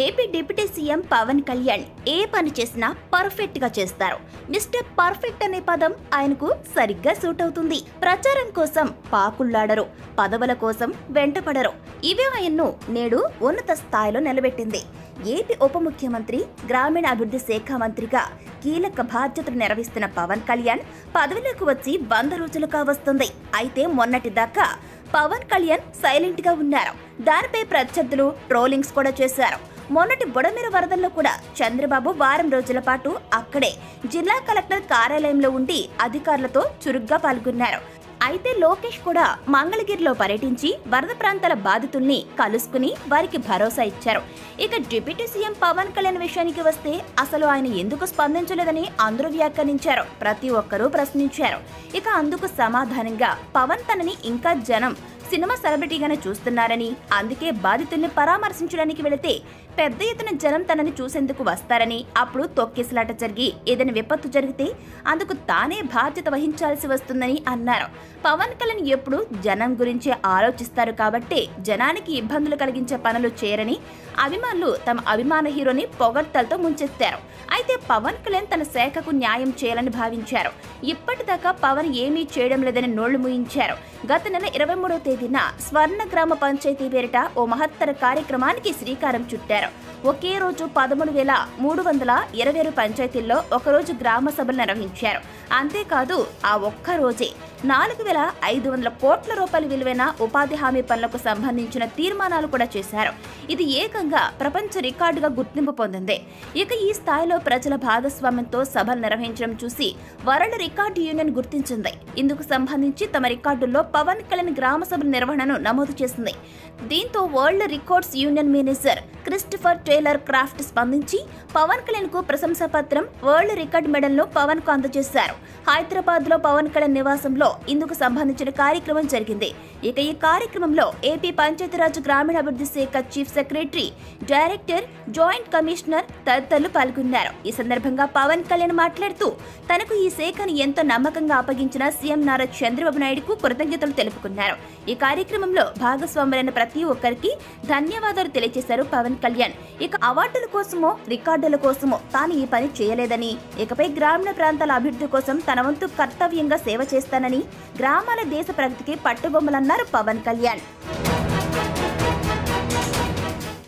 AP deputy CM Pawan Kalyan ఏ పని చేసినా పర్ఫెక్ట్ గా చేస్తారు. మిస్టర్ పర్ఫెక్ట్ అనే పదం ఆయనకు సరిగ్గా సూట్ అవుతుంది. ప్రచారం కోసం పాకుళ్లాడరు, పదవుల కోసం వెంటపడరు. ఇవే ఆయన్ను నేడు ఉన్నత స్థాయిలో నిలబెట్టింది. ఏపీ ఉప ముఖ్యమంత్రి, గ్రామీణ అభివృద్ధి శాఖ మంత్రిగా కీలక బాధ్యతలు నిర్వహిస్తున్న పవన్ కళ్యాణ్ పదవిలోకి వచ్చి 100 రోజులు కావస్తుంది. అయితే మొన్నటిదాకా పవన్ కళ్యాణ్ సైలెంట్ గా ఉన్నారు. దానిపై ప్రత్యర్థులు ట్రోలింగ్స్ కూడా చేశారు. మొన్నటి బుడమేరు వరదల్లో కూడా చంద్రబాబు వారం రోజుల పాటు అక్కడే జిల్లా కలెక్టర్ కార్యాలయంలో ఉండి అధికారులతో చురుగ్గా పాల్గొన్నారు. అయితే లోకేష్ కూడా మంగళగిరిలో పర్యటించి వరద ప్రాంతాల బాధితుల్ని కలుసుకుని వారికి భరోసా ఇచ్చారు. ఇక డిప్యూటీ సీఎం పవన్ కళ్యాణ్ విషయానికి వస్తే అసలు ఆయన ఎందుకు స్పందించలేదని అందరూ వ్యాఖ్యానించారు. ప్రతి ఒక్కరూ ప్రశ్నించారు. ఇక అందుకు సమాధానంగా పవన్ తనని ఇంకా జనం సినిమా సెలబ్రిటీగానే చూస్తున్నారని, అందుకే బాధితుల్ని పరామర్శించడానికి వెళితే పెద్ద ఎత్తున జనం తనని చూసేందుకు వస్తారని, అప్పుడు తొక్కిసలాట జరిగి ఏదైనా విపత్తు జరిగితే అందుకు తానే బాధ్యత వహించాల్సి వస్తుందని అన్నారు. పవన్ కళ్యాణ్ ఎప్పుడు జనం గురించి ఆలోచిస్తారు కాబట్టి జనానికి ఇబ్బందులు కలిగించే పనులు చేయరని అభిమానులు తమ అభిమాన హీరోని పొగడ్తలతో ముంచెత్తారు. అయితే పవన్ కళ్యాణ్ తన శాఖకు న్యాయం చేయాలని భావించారు. ఇప్పటిదాకా పవన్ ఏమీ చేయడం లేదని నోళ్లు మూయించారు. గత నెల 23వ తేదీన స్వర్ణ గ్రామ పంచాయతీ పేరిట ఓ మహత్తర కార్యక్రమానికి శ్రీకారం చుట్టారు. ఒకే రోజు 13,326 పంచాయతీల్లో ఒకరోజు గ్రామ సభలు నిర్వహించారు. అంతేకాదు ఆ ఒక్క రోజే 4,500 కోట్ల రూపాయల విలువైన ఉపాధి హామీ పనులకు సంబంధించిన తీర్మానాలు కూడా చేశారు. ఇది ఏకంగా ప్రపంచ రికార్డుగా గుర్తింపు పొందింది. ఇక ఈ స్థాయిలో ప్రజల భాగస్వామ్యంతో సభలు నిర్వహించడం చూసి వరల్డ్ రికార్డు యూనియన్ గుర్తించింది. ఇందుకు సంబంధించి తమ రికార్డుల్లో పవన్ కళ్యాణ్ గ్రామ సభల నిర్వహణను నమోదు చేసింది. దీంతో world records union manager Christopher Taylor craft స్పందించి పవన్ కళ్యాణ్ కు ప్రశంసా పత్రం, వరల్డ్ రికార్డ్ మెడల్ ను పవన్ కు అందజేశారు. హైదరాబాద్ లో పవన్ కళ్యాణ్ నివాసంలో ఇందుకు సంబంధించిన కార్యక్రమం జరిగింది. ఇక ఈ కార్యక్రమంలో ఏపీ పంచాయతీరాజ్ గ్రామీణాభివృద్ధి శాఖ chief secretary, director, joint commissioner తదితరులు పాల్గొన్నారు. ఈ సందర్భంగా పవన్ కళ్యాణ్ మాట్లాడుతూ తనకు ఈ శాఖను ఎంతో నమ్మకంగా అప్పగించిన సీఎం నారా చంద్రబాబు నాయుడుకు కృతజ్ఞతలు తెలుపుకున్నారు. ఈ కార్యక్రమంలో భాగస్వాములైన ప్రతి ఒక్కరికి ధన్యవాదాలు తెలియజేశారు పవన్ కళ్యాణ్. ఇక అవార్డుల కోసమో రికార్డుల కోసమో తాను ఈ పని చేయలేదని, ఇకపై గ్రామీణ ప్రాంతాల అభివృద్ధి కోసం తన వంతు కర్తవ్యంగా సేవ చేస్తానని, గ్రామాల దేశ ప్రగతికి పట్టుబొమ్మలన్నారు పవన్ కళ్యాణ్.